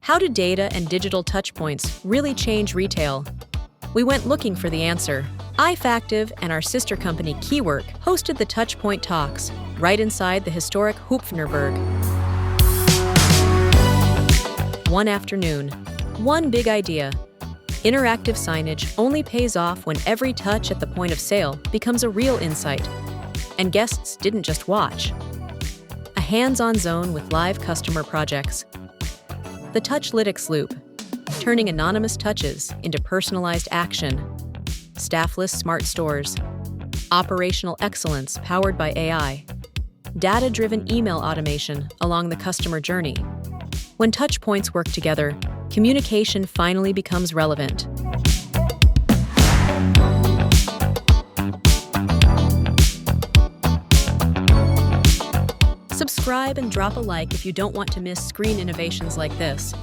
How do data and digital touchpoints really change retail? We went looking for the answer. Eyefactive and our sister company Keywork hosted the Touchpoint Talks right inside the historic Hoepfner Burg. One afternoon, one big idea. Interactive signage only pays off when every touch at the point of sale becomes a real insight. And guests didn't just watch. A hands-on zone with live customer projects. The Touchlytics Loop, turning anonymous touches into personalized action. Staffless smart stores. Operational excellence powered by AI. Data-driven email automation along the customer journey. When touchpoints work together, communication finally becomes relevant. Subscribe and drop a like if you don't want to miss screen innovations like this.